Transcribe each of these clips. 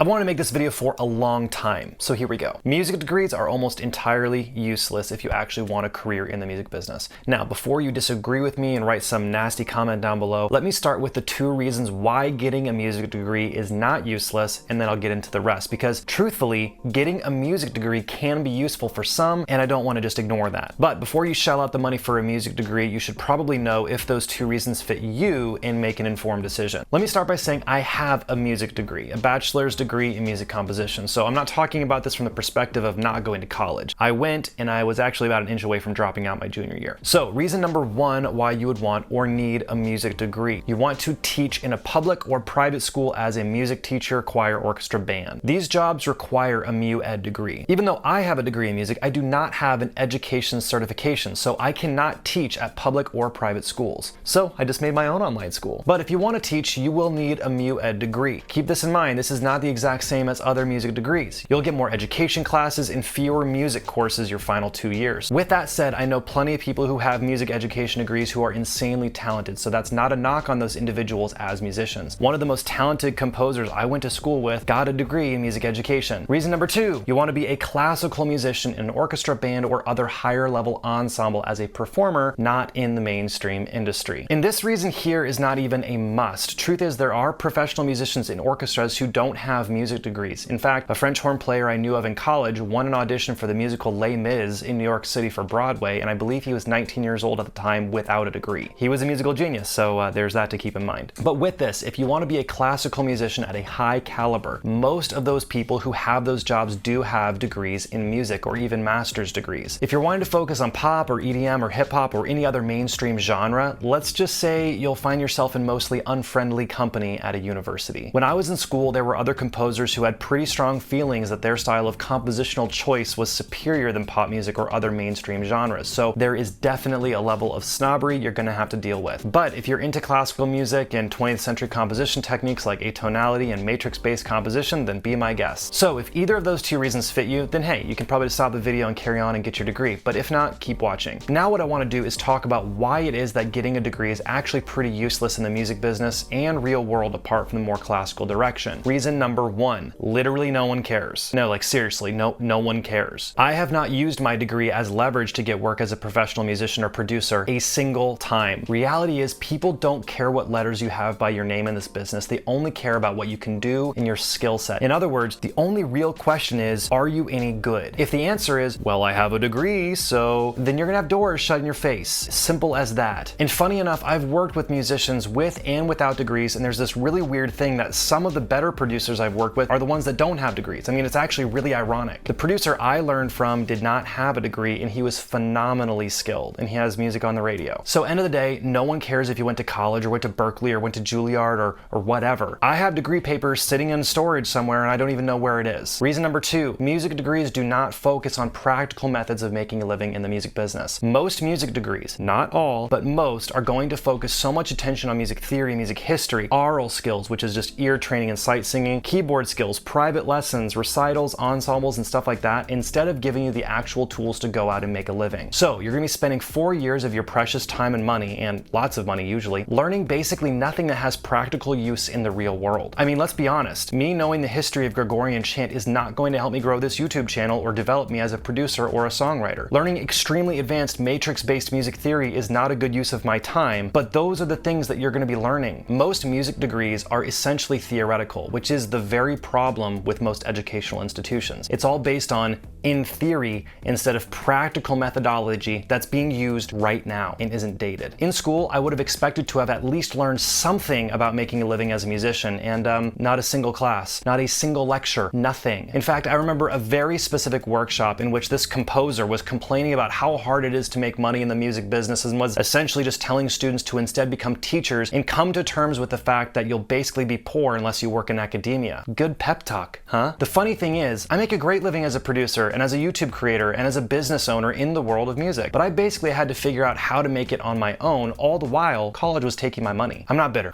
I've wanted to make this video for a long time, so here we go. Music degrees are almost entirely useless if you actually want a career in the music business. Now, before you disagree with me and write some nasty comment down below, let me start with the 2 reasons why getting a music degree is not useless, and then I'll get into the rest. Because truthfully, getting a music degree can be useful for some, and I don't want to just ignore that. But before you shell out the money for a music degree, you should probably know if those 2 reasons fit you and make an informed decision. Let me start by saying I have a music degree, a bachelor's degree in music composition. So I'm not talking about this from the perspective of not going to college. I went, and I was actually about an inch away from dropping out my junior year. So reason number 1 why you would want or need a music degree. You want to teach in a public or private school as a music teacher, choir, orchestra, band. These jobs require a MU Ed degree. Even though I have a degree in music, I do not have an education certification, so I cannot teach at public or private schools. So I just made my own online school. But if you want to teach, you will need a MU Ed degree. Keep this in mind, this is not the exact same as other music degrees. You'll get more education classes and fewer music courses your final 2 years. With that said, I know plenty of people who have music education degrees who are insanely talented, so that's not a knock on those individuals as musicians. One of the most talented composers I went to school with got a degree in music education. Reason number 2, you want to be a classical musician in an orchestra, band, or other higher level ensemble as a performer, not in the mainstream industry. And this reason here is not even a must. Truth is, there are professional musicians in orchestras who don't have music degrees. In fact, a French horn player I knew of in college won an audition for the musical Les Mis in New York City for Broadway, and I believe he was 19 years old at the time without a degree. He was a musical genius, so there's that to keep in mind. But with this, if you want to be a classical musician at a high caliber, most of those people who have those jobs do have degrees in music or even master's degrees. If you're wanting to focus on pop or EDM or hip hop or any other mainstream genre, let's just say you'll find yourself in mostly unfriendly company at a university. When I was in school, there were other composers who had pretty strong feelings that their style of compositional choice was superior than pop music or other mainstream genres. So there is definitely a level of snobbery you're going to have to deal with. But if you're into classical music and 20th century composition techniques like atonality and matrix-based composition, then be my guest. So if either of those 2 reasons fit you, then hey, you can probably stop the video and carry on and get your degree. But if not, keep watching. Now what I want to do is talk about why it is that getting a degree is actually pretty useless in the music business and real world apart from the more classical direction. Reason number 1, literally no one cares. No, like seriously, no one cares. I have not used my degree as leverage to get work as a professional musician or producer a single time. Reality is people don't care what letters you have by your name in this business. They only care about what you can do and your skill set. In other words, the only real question is, are you any good? If the answer is, well, I have a degree, so then you're gonna have doors shut in your face. Simple as that. And funny enough, I've worked with musicians with and without degrees, and there's this really weird thing that some of the better producers I've worked with are the ones that don't have degrees. I mean, it's actually really ironic. The producer I learned from did not have a degree, and he was phenomenally skilled, and he has music on the radio. So end of the day, no one cares if you went to college or went to Berkeley or went to Juilliard or whatever. I have degree papers sitting in storage somewhere, and I don't even know where it is. Reason number 2, music degrees do not focus on practical methods of making a living in the music business. Most music degrees, not all, but most, are going to focus so much attention on music theory, music history, aural skills, which is just ear training and sight singing, keyboard skills, private lessons, recitals, ensembles, and stuff like that, instead of giving you the actual tools to go out and make a living. So you're gonna be spending 4 years of your precious time and money, and lots of money usually, learning basically nothing that has practical use in the real world. I mean, let's be honest, me knowing the history of Gregorian chant is not going to help me grow this YouTube channel or develop me as a producer or a songwriter. Learning extremely advanced matrix-based music theory is not a good use of my time, but those are the things that you're gonna be learning. Most music degrees are essentially theoretical, which is the very problem with most educational institutions. It's all based on in theory instead of practical methodology that's being used right now and isn't dated. In school, I would have expected to have at least learned something about making a living as a musician, and not a single class, not a single lecture, nothing. In fact, I remember a very specific workshop in which this composer was complaining about how hard it is to make money in the music business and was essentially just telling students to instead become teachers and come to terms with the fact that you'll basically be poor unless you work in academia. Good pep talk, huh? The funny thing is, I make a great living as a producer and as a YouTube creator and as a business owner in the world of music, but I basically had to figure out how to make it on my own, all the while college was taking my money. I'm not bitter.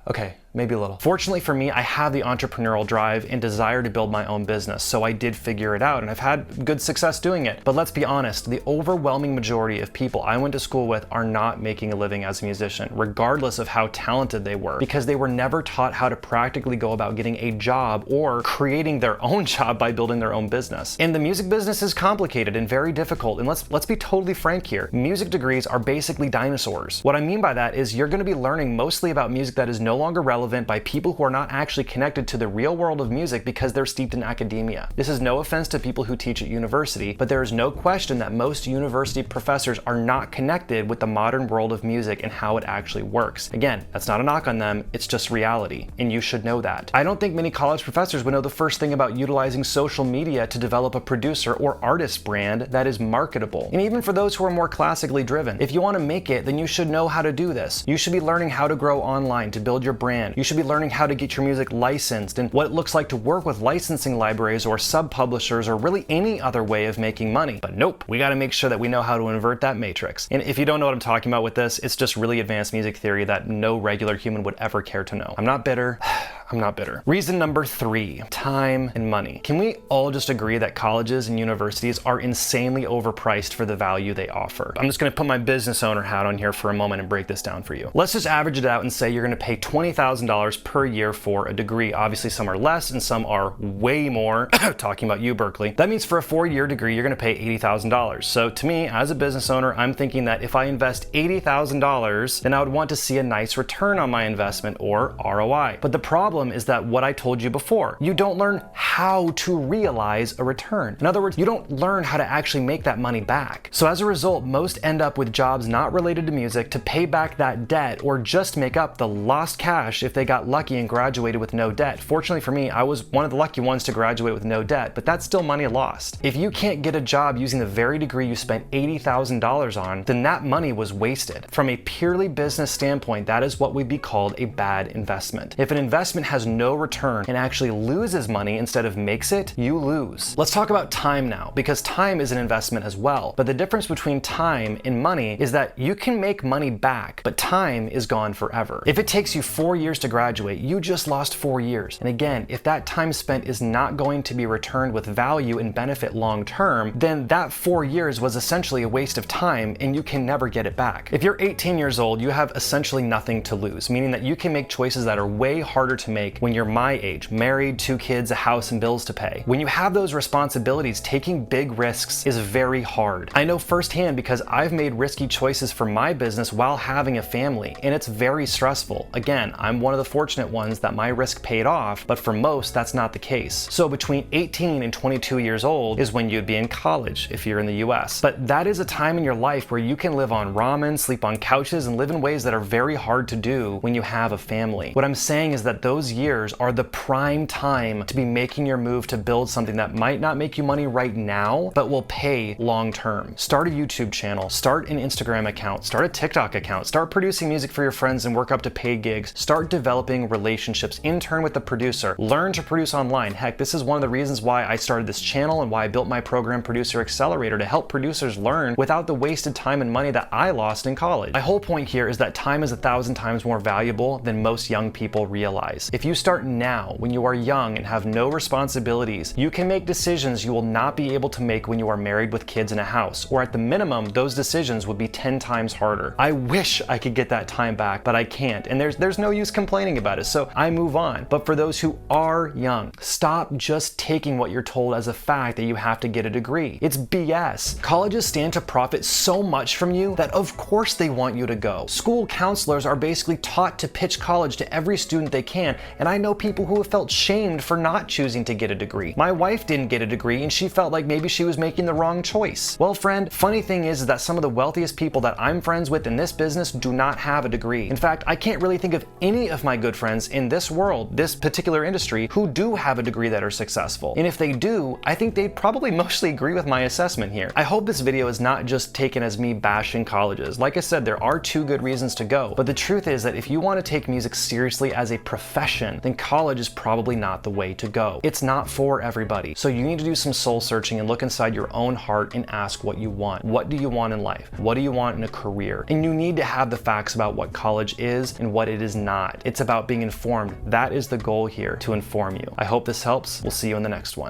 Okay, maybe a little. Fortunately for me, I have the entrepreneurial drive and desire to build my own business, so I did figure it out and I've had good success doing it. But let's be honest, the overwhelming majority of people I went to school with are not making a living as a musician, regardless of how talented they were, because they were never taught how to practically go about getting a job or creating their own job by building their own business. And the music business is complicated and very difficult, and let's be totally frank here. Music degrees are basically dinosaurs. What I mean by that is you're going to be learning mostly about music that is no longer relevant by people who are not actually connected to the real world of music because they're steeped in academia. This is no offense to people who teach at university, but there is no question that most university professors are not connected with the modern world of music and how it actually works. Again, that's not a knock on them, it's just reality, and you should know that. I don't think many college professors would know the first thing about utilizing social media to develop a producer or artist brand that is marketable. And even for those who are more classically driven, if you want to make it, then you should know how to do this. You should be learning how to grow online to build your brand. You should be learning how to get your music licensed and what it looks like to work with licensing libraries or sub-publishers or really any other way of making money. But nope, we got to make sure that we know how to invert that matrix. And if you don't know what I'm talking about with this, it's just really advanced music theory that no regular human would ever care to know. I'm not bitter. I'm not bitter. Reason number 3, time and money. Can we all just agree that colleges and universities are insanely overpriced for the value they offer? I'm just gonna put my business owner hat on here for a moment and break this down for you. Let's just average it out and say you're gonna pay $20,000 per year for a degree. Obviously some are less and some are way more. Talking about you, Berkeley. That means for a 4-year degree, you're gonna pay $80,000. So to me, as a business owner, I'm thinking that if I invest $80,000, then I would want to see a nice return on my investment, or ROI. But the problem is that what I told you before, you don't learn how to realize a return. In other words, you don't learn how to actually make that money back. So as a result, most end up with jobs not related to music to pay back that debt or just make up the lost cash if they got lucky and graduated with no debt. Fortunately for me, I was one of the lucky ones to graduate with no debt, but that's still money lost. If you can't get a job using the very degree you spent $80,000 on, then that money was wasted. From a purely business standpoint, that is what would be called a bad investment. If an investment has no return and actually loses money instead of makes it, you lose. Let's talk about time now, because time is an investment as well. But the difference between time and money is that you can make money back, but time is gone forever. If it takes you 4 years to graduate, you just lost 4 years. And again, if that time spent is not going to be returned with value and benefit long term, then that 4 years was essentially a waste of time and you can never get it back. If you're 18 years old, you have essentially nothing to lose, meaning that you can make choices that are way harder to make when you're my age, married, 2 kids, a house, and bills to pay. When you have those responsibilities, taking big risks is very hard. I know firsthand because I've made risky choices for my business while having a family, and it's very stressful. Again, I'm one of the fortunate ones that my risk paid off, but for most, that's not the case. So between 18 and 22 years old is when you'd be in college if you're in the US. But that is a time in your life where you can live on ramen, sleep on couches, and live in ways that are very hard to do when you have a family. What I'm saying is that those years are the prime time to be making your move to build something that might not make you money right now, but will pay long term. Start a YouTube channel, start an Instagram account, start a TikTok account, start producing music for your friends and work up to paid gigs, start developing relationships, intern with the producer, learn to produce online. Heck, this is one of the reasons why I started this channel and why I built my program Producer Accelerator, to help producers learn without the wasted time and money that I lost in college. My whole point here is that time is 1,000 times more valuable than most young people realize. If you start now, when you are young and have no responsibilities, you can make decisions you will not be able to make when you are married with kids in a house, or at the minimum, those decisions would be 10 times harder. I wish I could get that time back, but I can't, and there's no use complaining about it, so I move on. But for those who are young, stop just taking what you're told as a fact that you have to get a degree. It's BS. Colleges stand to profit so much from you that of course they want you to go. School counselors are basically taught to pitch college to every student they can, and I know people who have felt shamed for not choosing to get a degree. My wife didn't get a degree and she felt like maybe she was making the wrong choice. Well, friend, funny thing is that some of the wealthiest people that I'm friends with in this business do not have a degree. In fact, I can't really think of any of my good friends in this world, this particular industry, who do have a degree that are successful. And if they do, I think they'd probably mostly agree with my assessment here. I hope this video is not just taken as me bashing colleges. Like I said, there are 2 good reasons to go, but the truth is that if you want to take music seriously as a profession, then college is probably not the way to go. It's not for everybody. So you need to do some soul searching and look inside your own heart and ask what you want. What do you want in life? What do you want in a career? And you need to have the facts about what college is and what it is not. It's about being informed. That is the goal here, to inform you. I hope this helps. We'll see you in the next one.